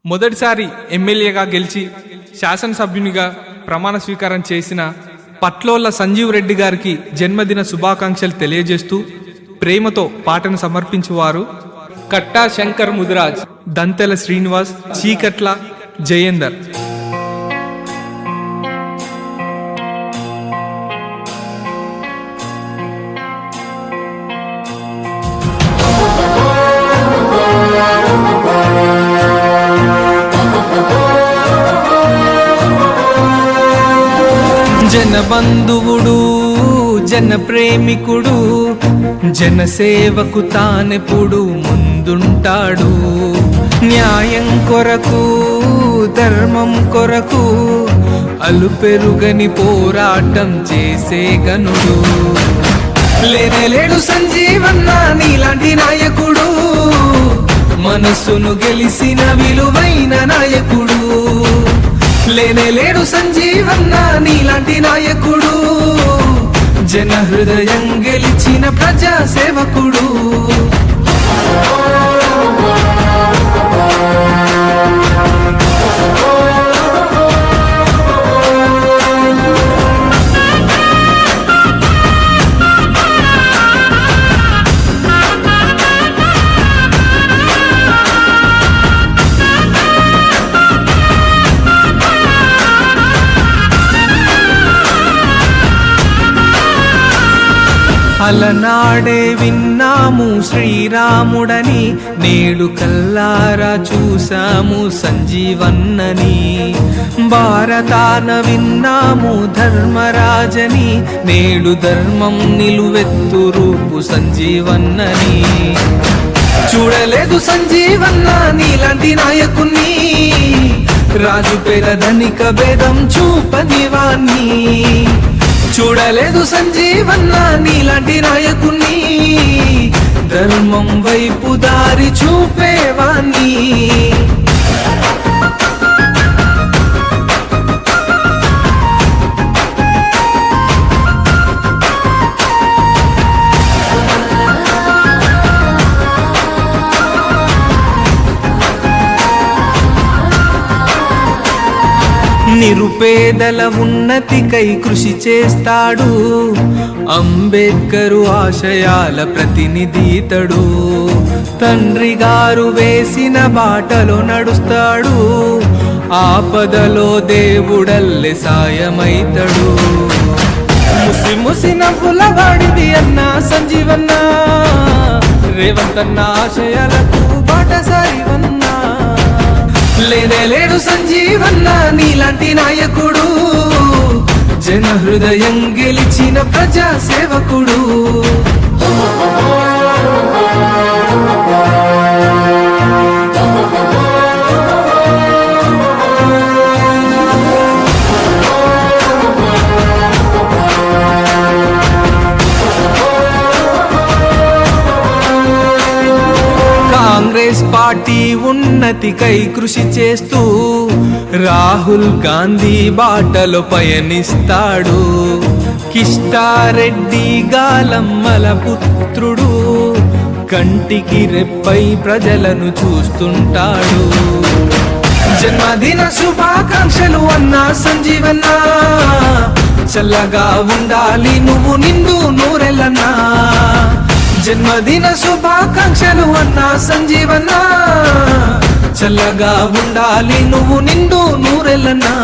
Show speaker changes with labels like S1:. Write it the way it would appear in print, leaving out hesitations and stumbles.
S1: మొదటిసారి ఎమ్మెల్యేగా గెలిచి శాసనసభ్యునిగా ప్రమాణ స్వీకారం చేసిన పట్లోళ్ళ సంజీవ్ రెడ్డి గారికి జన్మదిన శుభాకాంక్షలు తెలియజేస్తూ ప్రేమతో పాటను సమర్పించువారు కట్టా శంకర్ ముదిరాజ్, దంతెల శ్రీనివాస్, చీకట్ల జయేందర్. జనబంధువుడు, జన ప్రేమికుడు, జనసేవకు తానెప్పుడు ముందుంటాడు. న్యాయం కొరకు, ధర్మం కొరకు అలుపెరుగని పోరాటం చేసే గనుడు. లేనేలేడు సంజీవన్న నీలాంటి నాయకుడు, మనసును గెలిసిన విలువైన నాయకుడు. లేనేలేడు సంజీవన్న నీలాంటి నాయకుడు, జన హృదయం గెలిచిన ప్రజా సేవకుడు. అలనాడే విన్నాము శ్రీరాముడని, నేడు కల్లారా చూసాము సంజీవన్నని. భారతాన విన్నాము ధర్మరాజని, నేడు ధర్మం నిలువెత్తు రూపు సంజీవన్నని. చూడలేదు సంజీవన్న నీలాంటి నాయకుణ్ణి, రాజు పేర ధనిక భేదం చూపనివాణ్ణి. చూడలేదు సంజీవన్న నీలాంటి నాయకుణ్ణి, ధర్మం వైపు దారి చూపేవాణ్ణి. నిరుపేదల ఉన్నతికై కృషి చేస్తాడు, అంబేద్కరు ఆశయాల ప్రతినిధితడు. తండ్రి గారు వేసిన బాటలో నడుస్తాడు, ఆపదలో దేవుడల్లే సాయమైతడు. ముసి ముసి నవ్వుల వాడివి అన్నా సంజీవన్న, రేవంతన్న ఆశయాలకు బాటసారివన్నా. లేనేలేడు సంజీవన్న నీలాంటి నాయకుడు, జన హృదయం గెలిచిన ప్రజా సేవకుడు. కాంగ్రెస్ పార్టీ ఉన్నతికై కృషి చేస్తూ రాహుల్ గాంధీ బాటలో పయనిస్తాడు. కిష్టారెడ్డి గాలమ్మల పుత్రుడు, కంటికి రెప్పై ప్రజలను చూస్తుంటాడు. జన్మదిన శుభాకాంక్షలు అన్నా సంజీవన్న, చల్లగా ఉండాలి నువ్వు నిండు నూరెలన్నా. జన్మదిన శుభాకాంక్షలు అన్నా సంజీవన్న, చల్లగా ఉండాలి నువ్వు నిండు నూరెలన్నా.